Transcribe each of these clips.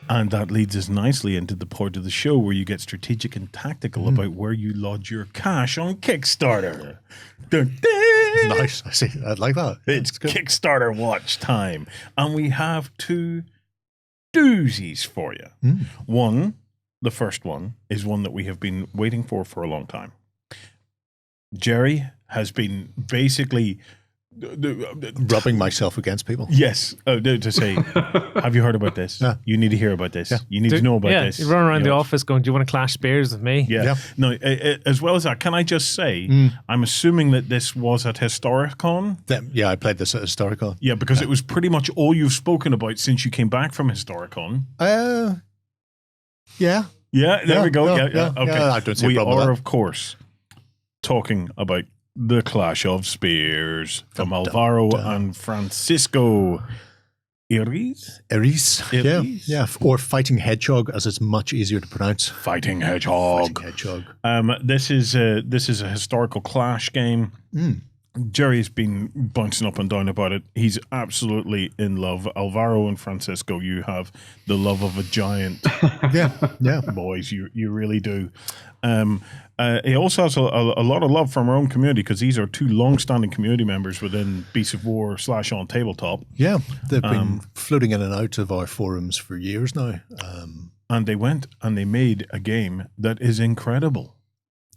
And that leads us nicely into the part of the show where you get strategic and tactical about where you lodge your cash on Kickstarter. Dun, dun. Nice. I see. I'd like that. It's Kickstarter watch time. And we have 2 doozies for you. One, the first one, is one that we have been waiting for a long time. Jerry has been basically rubbing myself against people. Yes. To say, have you heard about this? Yeah. You need to hear about this. Yeah. You need to know about this. You run around the office going, do you want to clash spears with me? Yeah. No, as well as that, can I just say, I'm assuming that this was at Historicon? I played this at Historicon. Yeah, because it was pretty much all you've spoken about since you came back from Historicon. Yeah. Yeah, there we go. Yeah. Okay. I don't see a problem with We are, that. of course, talking about the Clash of Spears from Alvaro and Francisco Iris. Yeah. Or Fighting Hedgehog, as it's much easier to pronounce. Fighting Hedgehog. This is a historical Clash game. Jerry's been bouncing up and down about it. He's absolutely in love. Alvaro and Francisco, you have the love of a giant. Yeah. Boys, you really do. He also has a lot of love from our own community because these are 2 long-standing community members within Beasts of War / OnTableTop. Yeah, they've been floating in and out of our forums for years now. And they went and they made a game that is incredible.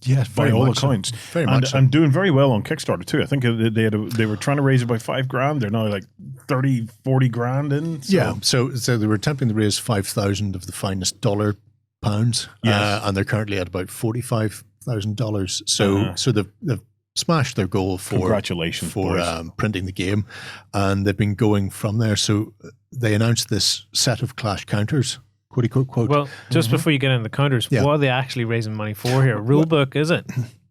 Yes, by all accounts. So. Very much so. And doing very well on Kickstarter too. I think they were trying to raise about $5,000. They're now like 30, 40 grand in. So. Yeah, so they were attempting to raise 5,000 of the finest pounds. Yes. And they're currently at about $45,000. So they've smashed their goal for congratulations for printing the game, and they've been going from there. So they announced this set of Clash counters. Quote. Well, just before you get into the counters, what are they actually raising money for here? Rulebook, is it?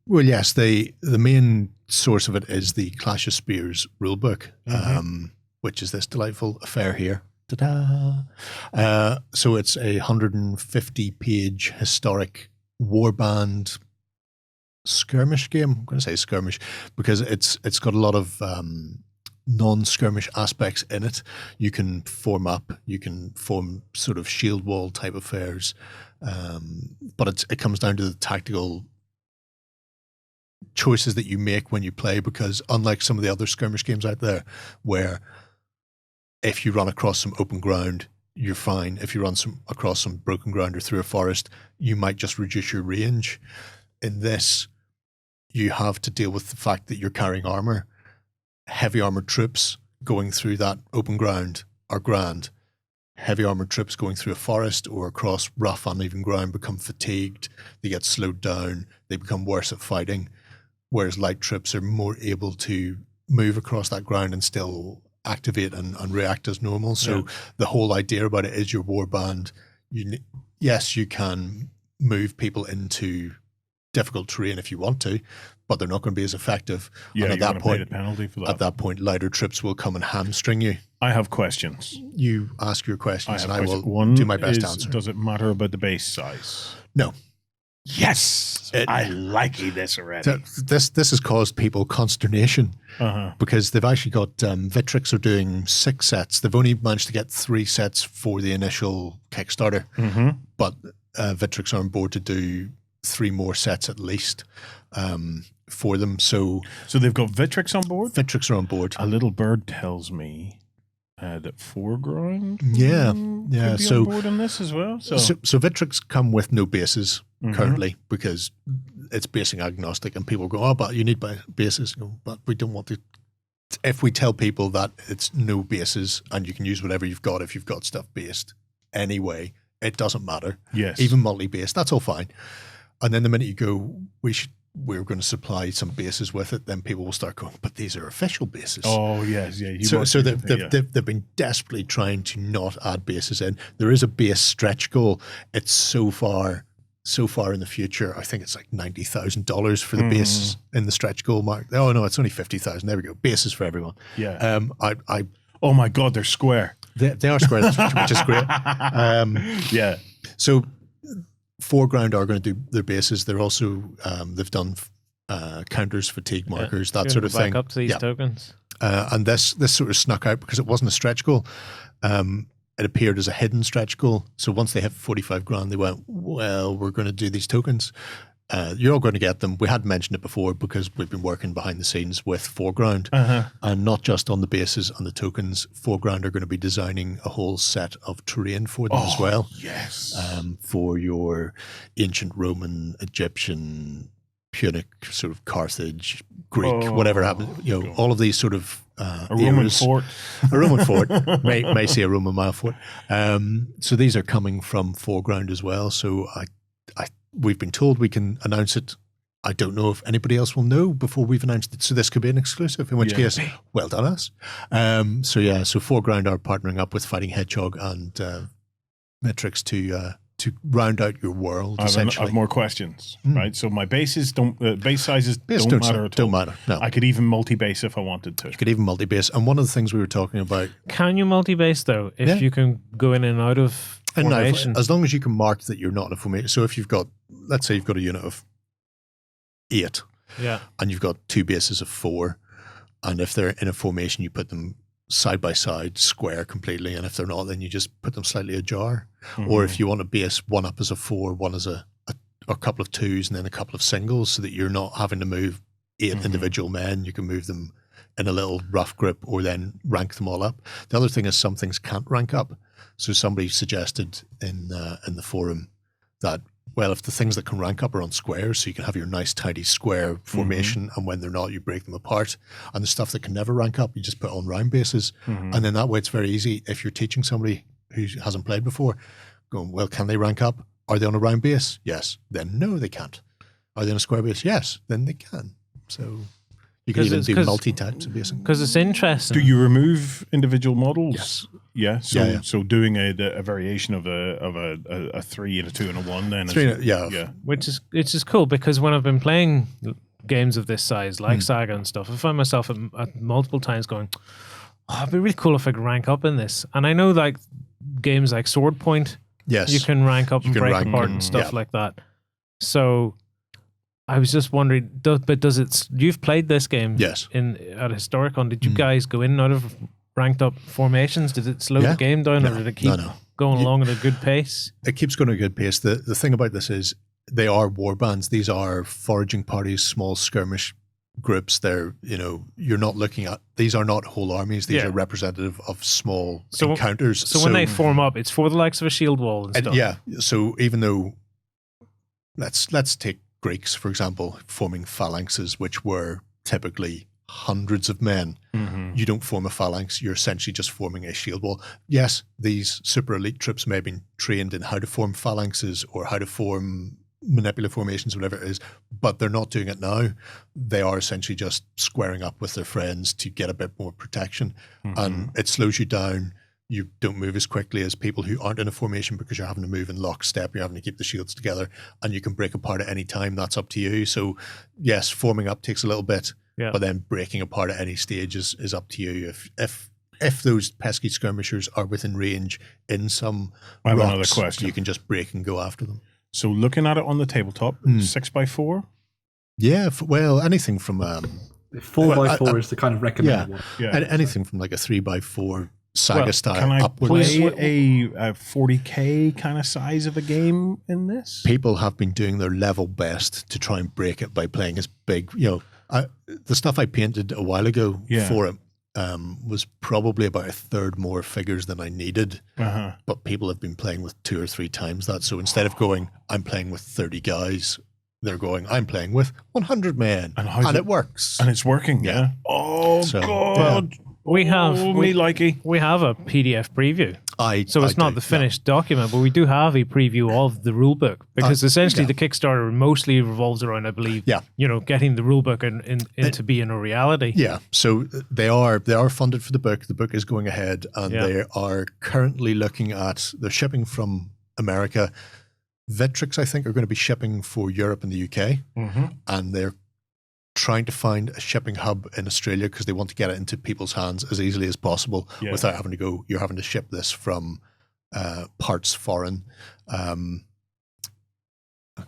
Well, yes. The main source of it is the Clash of Spears rulebook, which is this delightful affair here. Ta-da! So it's a 150-page historic warband skirmish game. I'm going to say skirmish because it's got a lot of non-skirmish aspects in it. You can form up, you can form sort of shield wall type affairs, but it comes down to the tactical choices that you make when you play, because unlike some of the other skirmish games out there where if you run across some open ground, you're fine. If you run across some broken ground or through a forest, you might just reduce your range. In this, you have to deal with the fact that you're carrying armor. Heavy armored troops going through that open ground are grand. Heavy armored troops going through a forest or across rough, uneven ground become fatigued. They get slowed down. They become worse at fighting. Whereas light troops are more able to move across that ground and still activate and react as normal. So the whole idea about it is your warband. Yes, you can move people into difficult terrain if you want to, but they're not going to be as effective. Yeah, and at that point, pay the penalty for that. At that point, lighter troops will come and hamstring you. I have questions. You ask your questions, and I will One do my best to answer. Does it matter about the base size? No. Yes, I like this already. This has caused people consternation because they've actually got Vitrix are doing 6 sets. They've only managed to get 3 sets for the initial Kickstarter, but Vitrix are on board to do 3 more sets at least for them. So they've got Vitrix on board? Vitrix are on board. A little bird tells me that Foreground could be on board in this as well. So Vitrix come with no bases currently because it's basing agnostic, and people go, but you need bases. But we don't want to. If we tell people that it's no bases and you can use whatever you've got if you've got stuff based anyway, it doesn't matter. Yes. Even multi-based, that's all fine. And then the minute you go, we're going to supply some bases with it, then people will start going, but these are official bases. Oh, yes. Yeah. So they've been desperately trying to not add bases in. There is a base stretch goal. It's so far in the future. I think it's like $90,000 for the bases in the stretch goal mark. Oh, no, it's only 50,000. There we go. Bases for everyone. Yeah. Oh, my God, they're square. They are square, which is great. Yeah. So Foreground are going to do their bases. They're also they've done counters, fatigue markers, that sort of thing. Back up to these tokens. And this sort of snuck out because it wasn't a stretch goal. it appeared as a hidden stretch goal. So once they hit 45 grand, they went, well, we're going to do these tokens. You're all going to get them. We had mentioned it before because we've been working behind the scenes with Foreground, and not just on the bases and the tokens. Foreground are going to be designing a whole set of terrain for them as well. Yes. For your ancient Roman, Egyptian, Punic, sort of Carthage, Greek, whatever happens. All of these sort of a Roman fort. A Roman fort. may say a Roman mile fort. So these are coming from Foreground as well. So we've been told we can announce it. I don't know if anybody else will know before we've announced it. So this could be an exclusive, in which case, well done us. So Foreground are partnering up with Fighting Hedgehog and Metrics to round out your world, essentially. I have more questions, right? So my bases base sizes don't matter at all. Don't matter, no. I could even multi-base if I wanted to. You could even multi-base. And one of the things we were talking about... Can you multi-base, though, if you can go in and out of formation? And as long as you can mark that you're not in a formation. So if you've got, let's say you've got a unit of 8, and you've got 2 bases of 4, and if they're in a formation, you put them side by side, square completely, and if they're not, then you just put them slightly ajar. Or if you want to base one up as a 4, one as a couple of 2s, and then a couple of singles, so that you're not having to move 8 individual men, you can move them in a little rough grip, or then rank them all up. The other thing is some things can't rank up. So somebody suggested in the forum that, well, if the things that can rank up are on squares, so you can have your nice tidy square formation, and when they're not, you break them apart. And the stuff that can never rank up, you just put on round bases. And then that way it's very easy. If you're teaching somebody who hasn't played before, going, well, can they rank up? Are they on a round base? Yes. Then no, they can't. Are they on a square base? Yes. Then they can. So you can even do multi-types of basing. Because it's interesting. Do you remove individual models? Yes. Yeah. So doing a variation of a 3 and a 2 and a 1 then. 3, Which is cool, because when I've been playing games of this size, like Saga and stuff, I find myself at multiple times going, it'd be really cool if I could rank up in this. And I know like games like Sword Point, you can rank up and break apart and stuff like that. So I was just wondering, does it? You've played this game, yes, at Historicon. Did you guys go in and out of ranked up formations? Did it slow the game down, or did it keep going along at a good pace? It keeps going at a good pace. The thing about this is they are war bands. These are foraging parties, small skirmish groups. They're, you're not looking at, these are not whole armies. These are representative of small encounters. So when they form up, it's for the likes of a shield wall and stuff. Yeah. So even though, let's take Greeks, for example, forming phalanxes, which were typically hundreds of men. You don't form a phalanx, you're essentially just forming a shield wall. Yes, these super elite troops may have been trained in how to form phalanxes or how to form manipulative formations, whatever it is, but they're not doing it now. They are essentially just squaring up with their friends to get a bit more protection. And it slows you down. You don't move as quickly as people who aren't in a formation, because you're having to move in lockstep. You're having to keep the shields together, and you can break apart at any time. That's up to you. So yes, forming up takes a little bit, but then breaking apart at any stage is up to you. If those pesky skirmishers are within range in some rocks, you can just break and go after them. So looking at it on the tabletop, 6x4? Yeah, well, anything from 4x4 is the kind of recommended one. Yeah, anything from like a 3x4 Saga style. Can I upwards. play a 40k kind of size of a game in this? People have been doing their level best to try and break it by playing as big. The stuff I painted a while ago for it was probably about a third more figures than I needed. But people have been playing with 2 or 3 times that. So instead of going, I'm playing with 30 guys, they're going, I'm playing with 100 men. And it works. And it's working, yeah. Oh, God. We have a PDF preview. So it's not the finished document, but we do have a preview of the rulebook, because essentially the Kickstarter mostly revolves around, I believe, getting the rulebook into being a reality. Yeah. So they are funded for the book. The book is going ahead, and they are currently looking at, they're shipping from America. Vetrix, I think, are going to be shipping for Europe and the UK, and they're trying to find a shipping hub in Australia, because they want to get it into people's hands as easily as possible without having to go, you're having to ship this from parts foreign. In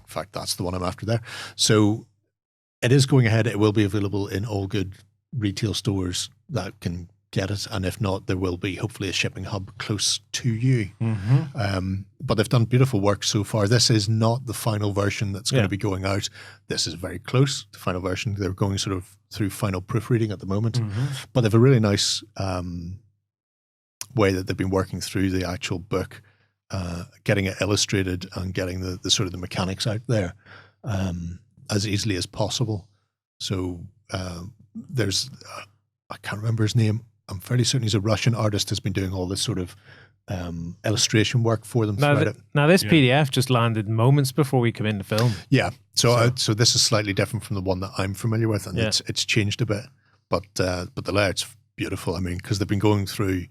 fact, that's the one I'm after there. So it is going ahead. It will be available in all good retail stores that can get it, and if not, there will be hopefully a shipping hub close to you. But they've done beautiful work so far. This is not the final version that's going to be going out. This is very close to the final version. They're going sort of through final proofreading at the moment, but they have a really nice way that they've been working through the actual book, getting it illustrated and getting the sort of the mechanics out there as easily as possible. So there's, I can't remember his name. I'm fairly certain he's a Russian artist, has been doing all this sort of illustration work for them throughout it. Now this PDF just landed moments before we come into film. Yeah, so this is slightly different from the one that I'm familiar with, and it's changed a bit, but the layout's beautiful. I mean, because they've been going through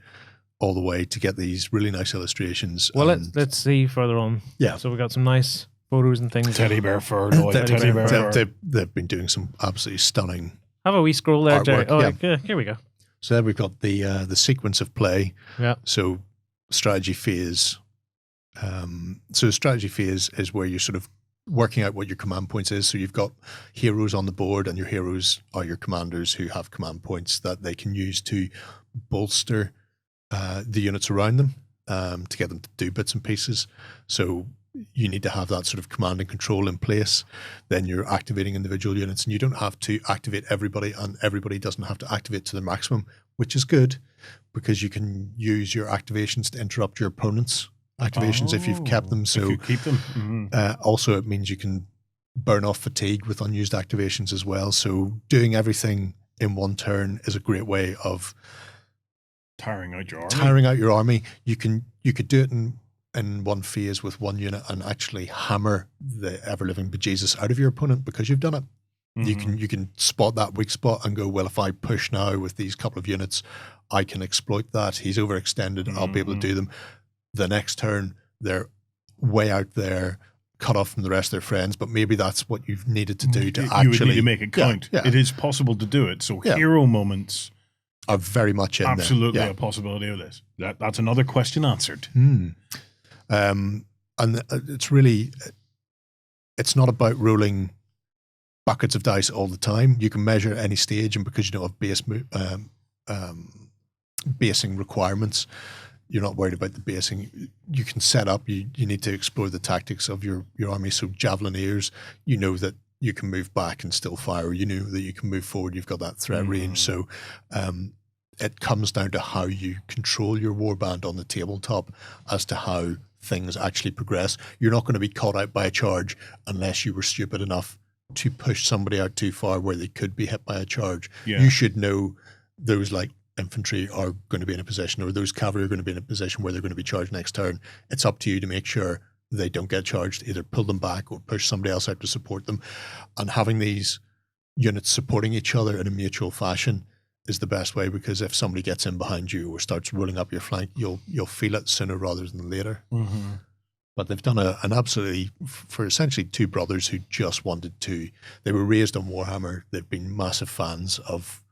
all the way to get these really nice illustrations. Well, let's see further on. Yeah. So we got some nice photos and things. Teddy bear fur, teddy bear fur. They've been doing some absolutely stunning. Have a wee scroll there, Jerry. Artwork, Oh, here we go. So then we've got the sequence of play. Yeah. So strategy phase. So the strategy phase is where you're sort of working out what your command points is. So you've got heroes on the board, and your heroes are your commanders who have command points that they can use to bolster the units around them to get them to do bits and pieces. So you need to have that sort of command and control in place. Then you're activating individual units, and you don't have to activate everybody, and everybody doesn't have to activate to the maximum, which is good because you can use your activations to interrupt your opponent's activations if you've kept them. So if you keep them. Also it means you can burn off fatigue with unused activations as well. So doing everything in one turn is a great way of Tiring out your army. You could do it in one phase with one unit and actually hammer the ever-living bejesus out of your opponent because you've done it. You can spot that weak spot and go, well, if I push now with these couple of units, I can exploit that. He's overextended. I'll be able to do them. The next turn, they're way out there, cut off from the rest of their friends, but maybe that's what you've needed to do to actually... You would need to make it count. Yeah. It is possible to do it. So hero moments... are very much in absolutely there. A possibility of this. That's another question answered. And it's really, it's not about rolling buckets of dice all the time. You can measure at any stage, and because you don't have basing requirements, you're not worried about the basing. You can set up. You need to explore the tactics of your army. So javelineers, you know that you can move back and still fire. You know that you can move forward. You've got that threat range. So it comes down to how you control your warband on the tabletop as to how things actually progress. You're not going to be caught out by a charge unless you were stupid enough to push somebody out too far where they could be hit by a charge. You should know those like infantry are going to be in a position, or those cavalry are going to be in a position where they're going to be charged next turn. It's up to you to make sure they don't get charged, either pull them back or push somebody else out to support them. And having these units supporting each other in a mutual fashion is the best way, because if somebody gets in behind you or starts rolling up your flank, you'll feel it sooner rather than later. But they've done an absolutely, for essentially two brothers who just wanted to, they were raised on Warhammer. They've been massive fans of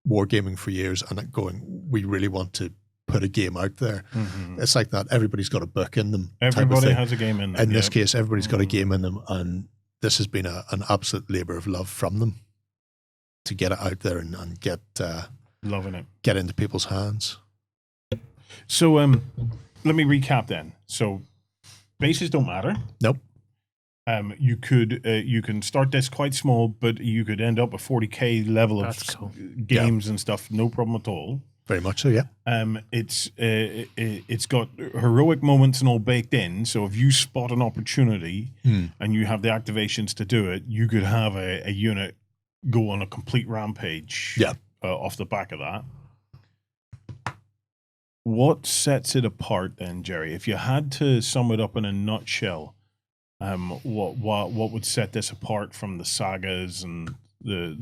wargaming for years, and going, we really want to put a game out there. It's like that. Everybody's got a book in them. Everybody has a game in them. In this case, everybody's got a game in them, and this has been an absolute labor of love from them to get it out there and get loving it, get into people's hands. So let me recap then. So bases don't matter. Nope. You can start this quite small, but you could end up a 40k level of games and stuff, no problem at all. Very much so, yeah. It's got heroic moments and all baked in. So if you spot an opportunity and you have the activations to do it, you could have a unit go on a complete rampage. Off the back of that. What sets it apart then, Jerry? If you had to sum it up in a nutshell, what would set this apart from the sagas and the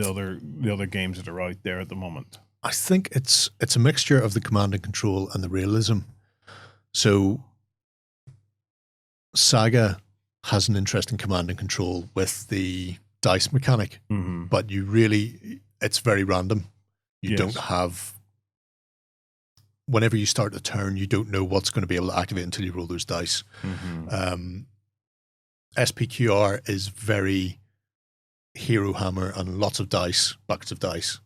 other games that are out there at the moment? I think it's a mixture of the command and control and the realism. So Saga has an interesting command and control with the dice mechanic, but it's very random. You don't have, whenever you start a turn, you don't know what's going to be able to activate until you roll those dice. SPQR is very hero hammer and lots of dice, buckets of dice.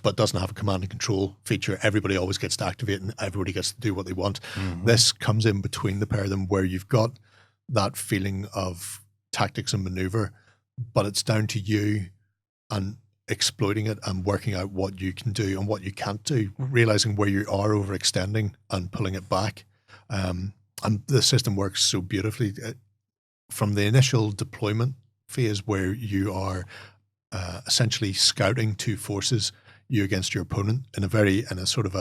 but doesn't have a command and control feature. Everybody always gets to activate and everybody gets to do what they want. This comes in between the pair of them, where you've got that feeling of tactics and maneuver, but it's down to you and exploiting it and working out what you can do and what you can't do, realizing where you are overextending and pulling it back. And the system works so beautifully from the initial deployment phase, where you are essentially scouting two forces, you against your opponent, in a sort of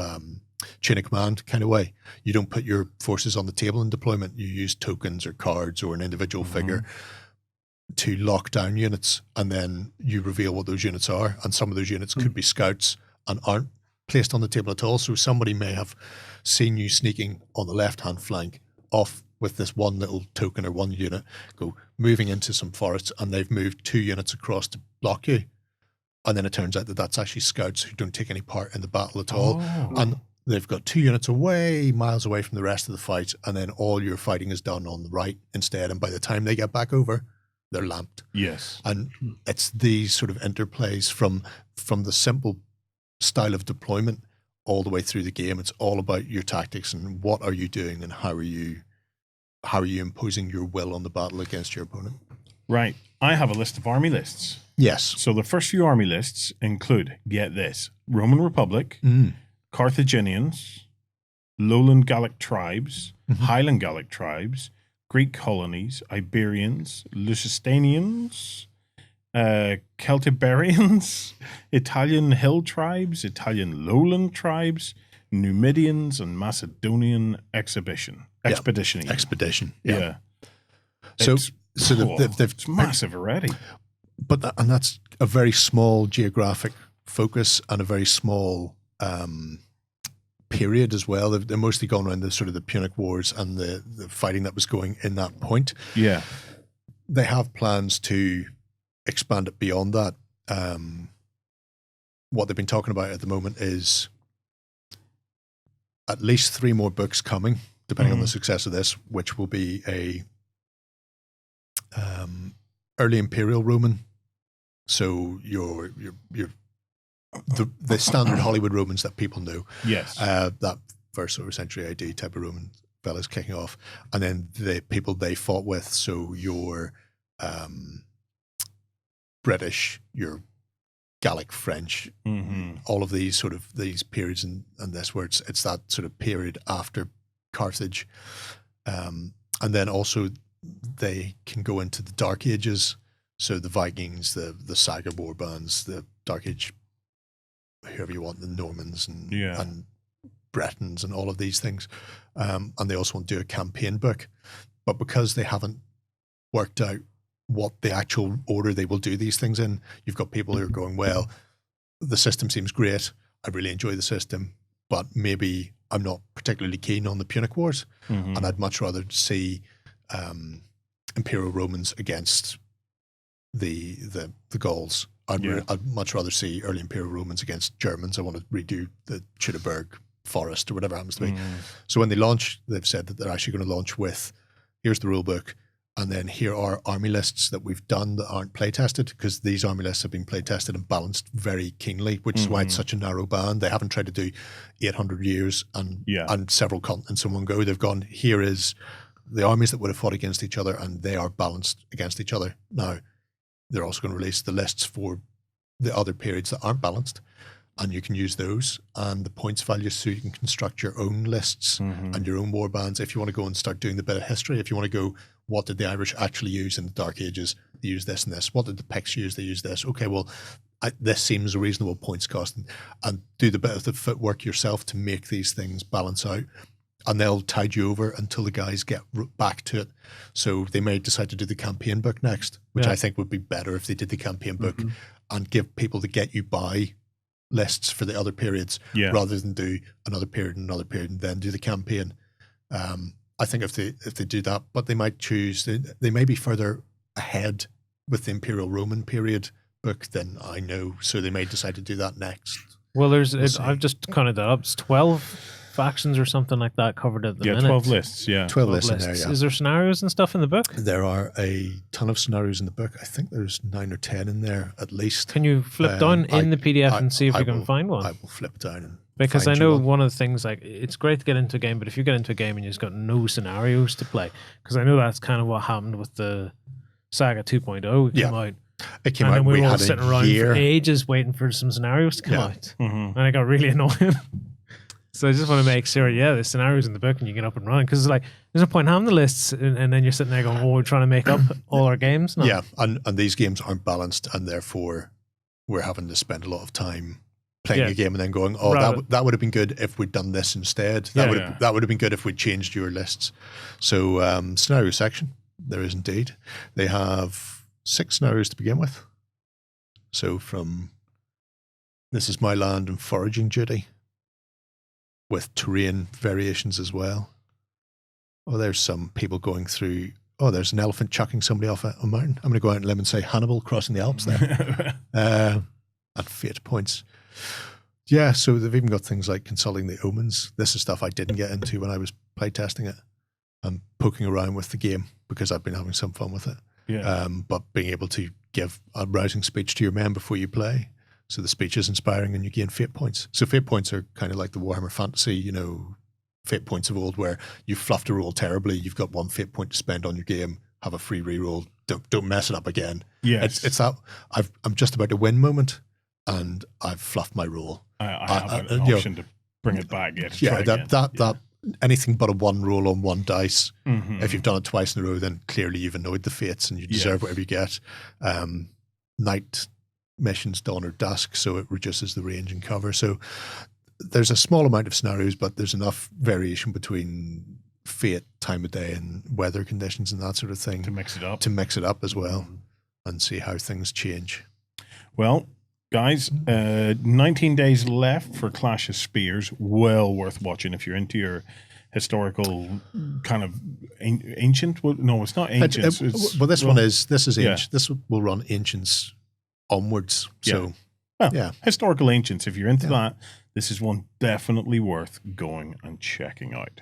chain of command kind of way. You don't put your forces on the table in deployment. You use tokens or cards or an individual figure to lock down units, and then you reveal what those units are. And some of those units could be scouts and aren't placed on the table at all. So somebody may have seen you sneaking on the left-hand flank off with this one little token or one unit, go moving into some forests, and they've moved 2 units across to block you. And then it turns out that that's actually scouts who don't take any part in the battle at all. And they've got 2 units away, miles away from the rest of the fight, and then all your fighting is done on the right instead. And by the time they get back over, they're lamped. Yes. And it's these sort of interplays from the simple style of deployment all the way through the game. It's all about your tactics and what are you doing and how are you imposing your will on the battle against your opponent. Right. I have a list of army lists. Yes. So the first few army lists include, get this, Roman Republic, Carthaginians, Lowland Gallic tribes, Highland Gallic tribes, Greek colonies, Iberians, Lusitanians, Celtiberians, Italian hill tribes, Italian lowland tribes, Numidians, and Macedonian expedition. Yeah. So It's massive already. But that's a very small geographic focus and a very small period as well. They're mostly gone around the sort of the Punic Wars and the fighting that was going in that point. Yeah. They have plans to expand it beyond that. What they've been talking about at the moment is at least 3 more books coming, depending on the success of this, which will be a early Imperial Roman. So the standard Hollywood Romans that people know. Yes. That first sort of century AD type of Roman fellas kicking off. And then the people they fought with. So your British, your Gallic French, all of these sort of these periods and this where it's that sort of period after Carthage. And then also they can go into the Dark Ages. So the Vikings, the Saga war bands, the Dark Age, whoever you want, the Normans and Bretons and all of these things. And they also want to do a campaign book. But because they haven't worked out what the actual order they will do these things in, you've got people who are going, well, the system seems great. I really enjoy the system, but maybe I'm not particularly keen on the Punic Wars. And I'd much rather see Imperial Romans against the Gauls. I'd much rather see early Imperial Romans against Germans. I want to redo the Chitterberg Forest or whatever it happens to be. So when they launch, they've said that they're actually going to launch with, here's the rule book, and then here are army lists that we've done that aren't play tested, because these army lists have been play tested and balanced very keenly, which is why it's such a narrow band. They haven't tried to do 800 years and several continents in one go. They've gone, here is the armies that would have fought against each other, and they are balanced against each other. Now, they're also going to release the lists for the other periods that aren't balanced, and you can use those and the points values so you can construct your own lists and your own war bands. If you want to go and start doing the bit of history, if you want to go, what did the Irish actually use in the Dark Ages? They used this and this. What did the Picts use? They used this. Okay, well, this seems a reasonable points cost, and do the bit of the footwork yourself to make these things balance out. And they'll tide you over until the guys get back to it. So they may decide to do the campaign book next, which I think would be better if they did the campaign book and give people the get you by lists for the other periods rather than do another period and then do the campaign. I think if they do that, but they might choose, they may be further ahead with the Imperial Roman period book than I know. So they may decide to do that next. Well, I've just counted that up. It's 12 factions or something like that covered at the minute. 12 lists, yeah. 12 lists in there, yeah. Is there scenarios and stuff in the book? There are a ton of scenarios in the book. I think there's 9 or 10 in there at least. Can you flip down in the PDF and see if you can find one? I will flip down and because I find know you one of the things, like, it's great to get into a game, but if you get into a game and you've got no scenarios to play, because I know that's kind of what happened with the Saga 2.0 came out. It came and out. then we were all had sitting a around year. for ages waiting for some scenarios to come out. And it got really annoying. So I just want to make sure, the scenarios in the book and you get up and running. Because it's like, there's no point having the lists and then you're sitting there going, we're trying to make up all our games now. Yeah, and these games aren't balanced, and therefore we're having to spend a lot of time playing a game and then going, that would have been good if we'd done this instead. That would have been good if we'd changed your lists. So scenario section, there is indeed. They have 6 scenarios to begin with. So from This Is My Land and Foraging Duty, with terrain variations as well. Oh, there's some people going through. Oh, there's an elephant chucking somebody off a mountain. I'm going to go out on a limb and say Hannibal crossing the Alps there. At fate points. Yeah, so they've even got things like consulting the omens. This is stuff I didn't get into when I was playtesting it. I'm poking around with the game because I've been having some fun with it. Yeah. But being able to give a rousing speech to your men before you play. So the speech is inspiring and you gain fate points. So fate points are kind of like the Warhammer Fantasy, fate points of old, where you fluffed a roll terribly. You've got 1 fate point to spend on your game. Have a free reroll. Don't mess it up again. Yes. It's that I'm just about to win moment, and I've fluffed my roll. I have an option to bring it back. That anything but a 1 roll on 1 dice. If you've done it twice in a row, then clearly you've annoyed the fates and you deserve whatever you get. Night missions, dawn or dusk, so it reduces the range and cover. So there's a small amount of scenarios, but there's enough variation between fate, time of day, and weather conditions and that sort of thing to mix it up as well and see how things change. Well, guys, 19 days left for Clash of Spears. Well worth watching if you're into your historical kind of ancient. Well, no, it's not ancient. This is ancient. This will run ancients onwards. So, historical ancients. If you're into that, this is one definitely worth going and checking out.